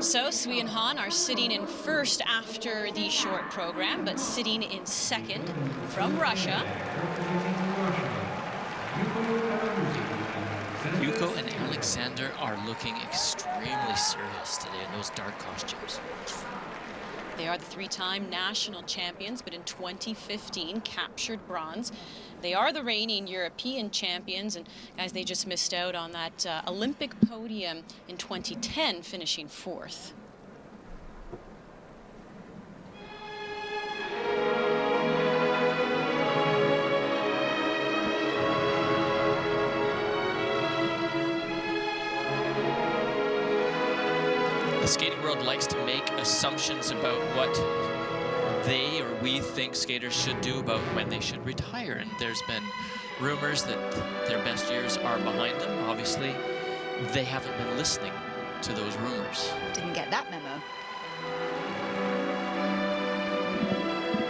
So Sui and Han are sitting in first after the short program, but sitting in second from Russia. Yuko and Alexander are looking extremely serious today in those dark costumes. They are the three-time national champions, but in 2015 captured bronze. They are the reigning European champions, and guys, they just missed out on that Olympic podium in 2010, finishing fourth. The skating world likes to make assumptions about what they or we think skaters should do about when they should retire. And there's been rumors that their best years are behind them. Obviously, they haven't been listening to those rumors. Didn't get that memo.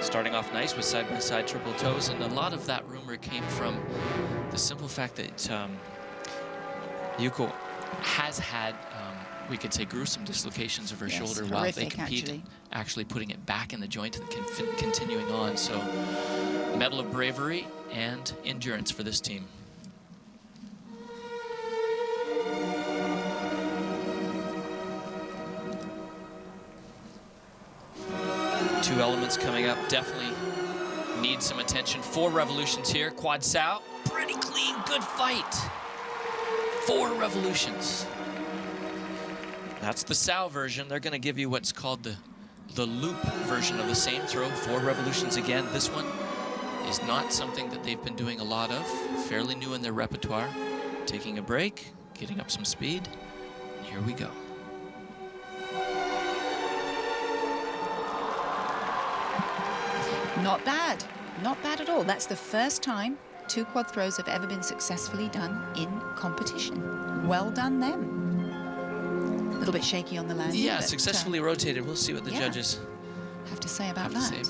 Starting off nice with side-by-side triple toes, and a lot of that rumor came from the simple fact that Yuko has had we could say gruesome dislocations of her shoulder while they compete, actually putting it back in the joint and continuing on. So medal of bravery and endurance for this team. Two elements coming up, definitely need some attention. 4 revolutions here, quad sow, pretty clean, good fight. 4 revolutions. That's the sow version. They're going to give you what's called the loop version of the same throw. 4 revolutions again. This one is not something that they've been doing a lot of. Fairly new in their repertoire. Taking a break, getting up some speed. And here we go. Not bad. Not bad at all. That's the first time 2 quad throws have ever been successfully done in competition. Well done them. A little bit shaky on the landing. Yeah, successfully rotated. We'll see what the judges have to say about that.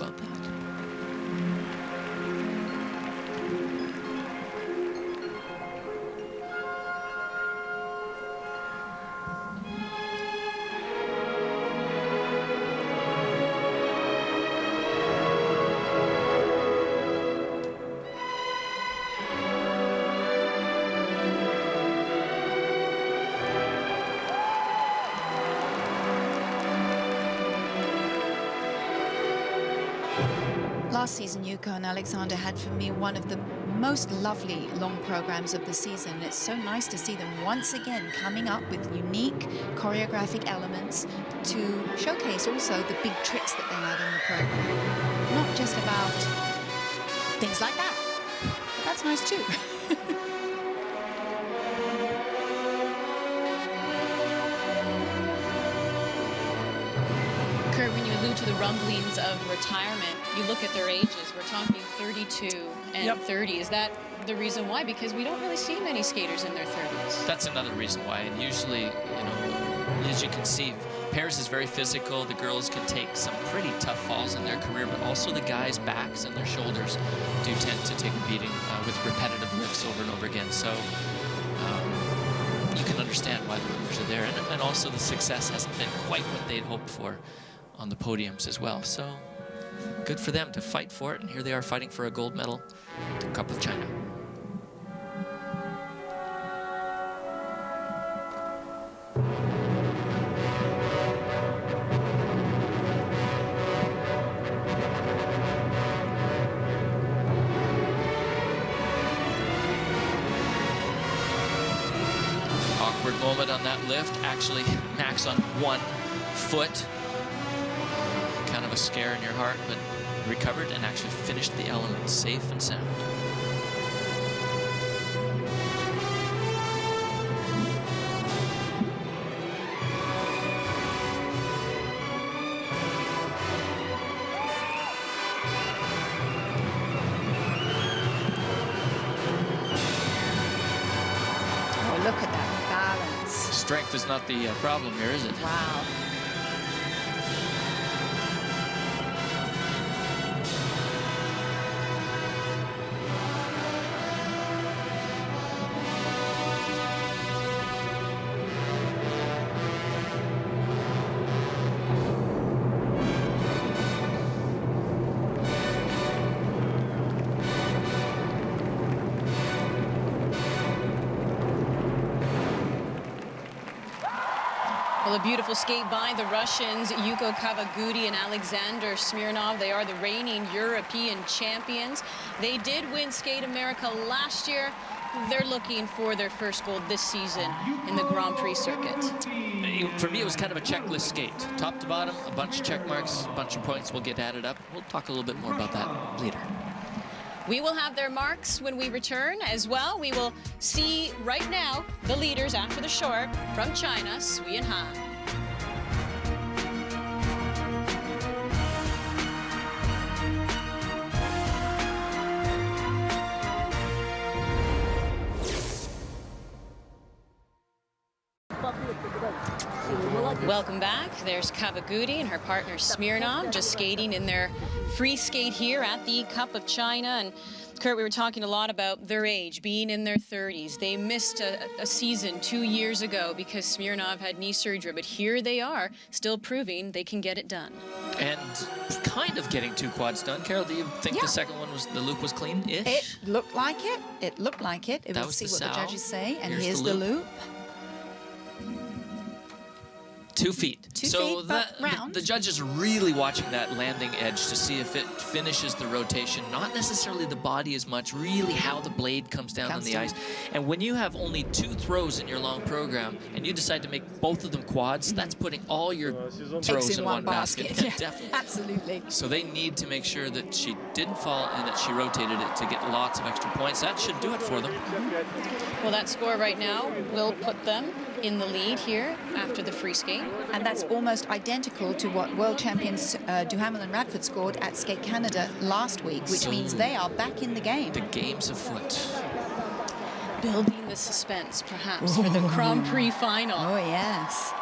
Last season, Yuko and Alexander had for me one of the most lovely long programs of the season. It's so nice to see them once again coming up with unique choreographic elements to showcase also the big tricks that they have in the program. Not just about things like that. That's nice too. Kurt, when you allude to the rumblings of retirement, you look at their ages. We're talking 32 and 30. Is that the reason why? Because we don't really see many skaters in their 30s. That's another reason why. And usually, you know, as you can see, Paris is very physical. The girls can take some pretty tough falls in their career, but also the guys' backs and their shoulders do tend to take a beating with repetitive lifts over and over again. So you can understand why the rumors are there. And also the success hasn't been quite what they'd hoped for on the podiums as well. So good for them to fight for it. And here they are fighting for a gold medal at the Cup of China. Awkward moment on that lift. Actually, Max on 1 foot. Kind of a scare in your heart, but recovered and actually finished the element safe and sound. Oh, look at that balance. Strength is not the problem here, is it? Wow. Well, a beautiful skate by the Russians, Yuko Kavaguti and Alexander Smirnov. They are the reigning European champions. They did win Skate America last year. They're looking for their first gold this season in the Grand Prix circuit. For me, it was kind of a checklist skate. Top to bottom, a bunch of check marks, a bunch of points will get added up. We'll talk a little bit more about that later. We will have their marks when we return as well. We will see right now the leaders after the short from China, Sui and Han. Welcome back. There's Kavaguti and her partner Smirnov just skating in their free skate here at the Cup of China. And Kurt, we were talking a lot about their age, being in their 30s. They missed a season 2 years ago because Smirnov had knee surgery, but here they are, still proving they can get it done. And kind of getting 2 quads done. Carol, do you think the second one the loop was clean-ish? It looked like it. It looked like it. We'll see what the judges say. And here's the loop. 2 feet. 2 so feet, but round. The judges are really watching that landing edge to see if it finishes the rotation. Not necessarily the body as much, really how the blade comes down on the ice. And when you have only 2 throws in your long program and you decide to make both of them quads, that's putting all your throws in one basket. Yeah, definitely. Absolutely. So they need to make sure that she didn't fall and that she rotated it to get lots of extra points. That should do it for them. Well, that score right now will put them in the lead here after the free skate. And that's almost identical to what world champions Duhamel and Radford scored at Skate Canada last week, which means they are back in the game. The game's afoot. Building the suspense, perhaps, for the Grand Prix final. Oh, yes.